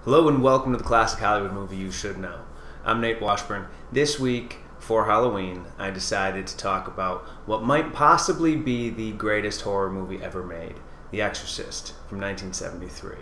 Hello and welcome to the Classic Hollywood Movie You Should Know. I'm Nate Washburn. This week, for Halloween, I decided to talk about what might possibly be the greatest horror movie ever made, The Exorcist, from 1973.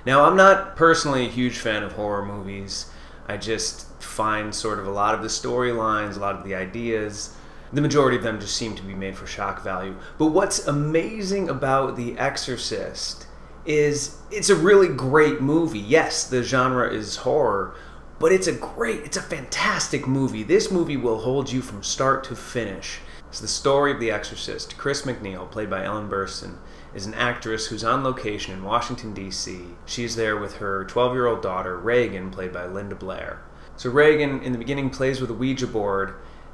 Now, I'm not personally a huge fan of horror movies. I just find sort of a lot of the storylines, a lot of the ideas, the majority of them just seem to be made for shock value. But what's amazing about The Exorcist is it's a really great movie. Yes, the genre is horror, but it's a fantastic movie. This movie will hold you from start to finish. It's the story of The Exorcist. Chris MacNeil, played by Ellen Burstyn, is an actress who's on location in Washington, D.C. She's there with her 12-year-old daughter, Reagan, played by Linda Blair. So Reagan, in the beginning, plays with a Ouija board,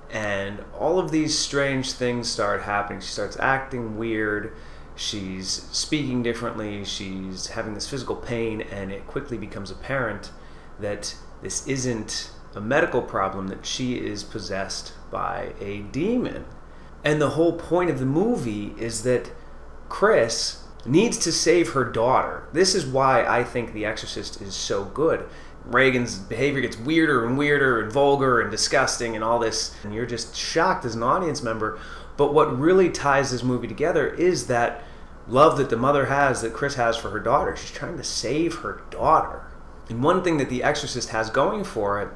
and all of these strange things start happening. She starts acting weird. She's speaking differently, she's having this physical pain, and it quickly becomes apparent that this isn't a medical problem, that she is possessed by a demon. And the whole point of the movie is that Chris needs to save her daughter. This is why I think The Exorcist is so good. Reagan's behavior gets weirder and weirder and vulgar and disgusting and all this, and you're just shocked as an audience member. But what really ties this movie together is that love that the mother has, that Chris has for her daughter. She's trying to save her daughter. And one thing that The Exorcist has going for it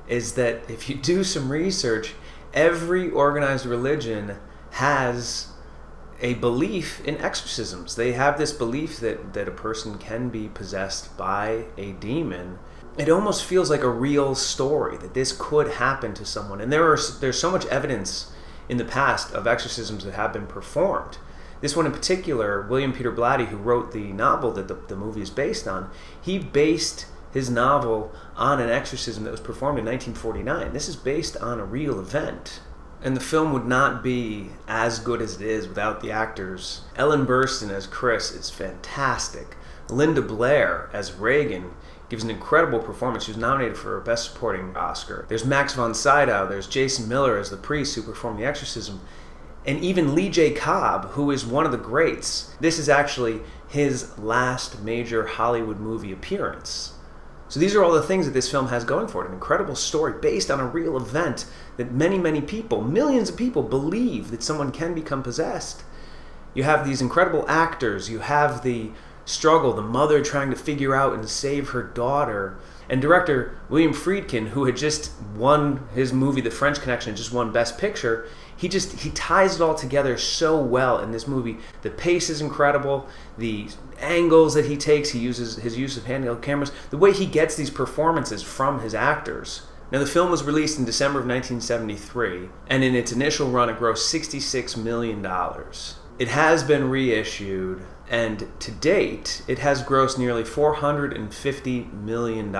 is that if you do some research, every organized religion has a belief in exorcisms. They have this belief that a person can be possessed by a demon. It almost feels like a real story, that this could happen to someone. And there's so much evidence in the past of exorcisms that have been performed. This one in particular, William Peter Blatty, who wrote the novel that the movie is based on, he based his novel on an exorcism that was performed in 1949. This is based on a real event. And the film would not be as good as it is without the actors. Ellen Burstyn as Chris is fantastic. Linda Blair as Reagan gives an incredible performance. She was nominated for a Best Supporting Oscar. There's Max von Sydow, there's Jason Miller as the priest who performed the exorcism, and even Lee J. Cobb, who is one of the greats. This is actually his last major Hollywood movie appearance. So these are all the things that this film has going for it. An incredible story based on a real event that many people, millions of people, believe that someone can become possessed. You have these incredible actors, you have the struggle, the mother trying to figure out and save her daughter. And director William Friedkin, who had just won his movie The French Connection, just won Best Picture, he ties it all together so well in this movie. The pace is incredible, the angles that he takes, he uses his use of handheld cameras, the way he gets these performances from his actors. Now, the film was released in December of 1973, and in its initial run it grossed $66 million. It has been reissued, and to date, it has grossed nearly $450 million.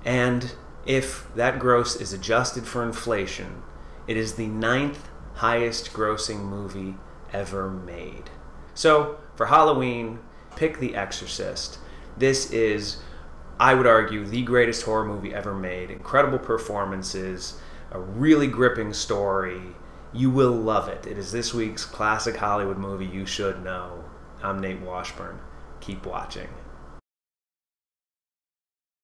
And if that gross is adjusted for inflation, it is the 9th highest grossing movie ever made. So, for Halloween, pick The Exorcist. This is, I would argue, the greatest horror movie ever made. Incredible performances, a really gripping story. You will love it. It is this week's Classic Hollywood Movie You Should Know. I'm Nate Washburn. Keep watching.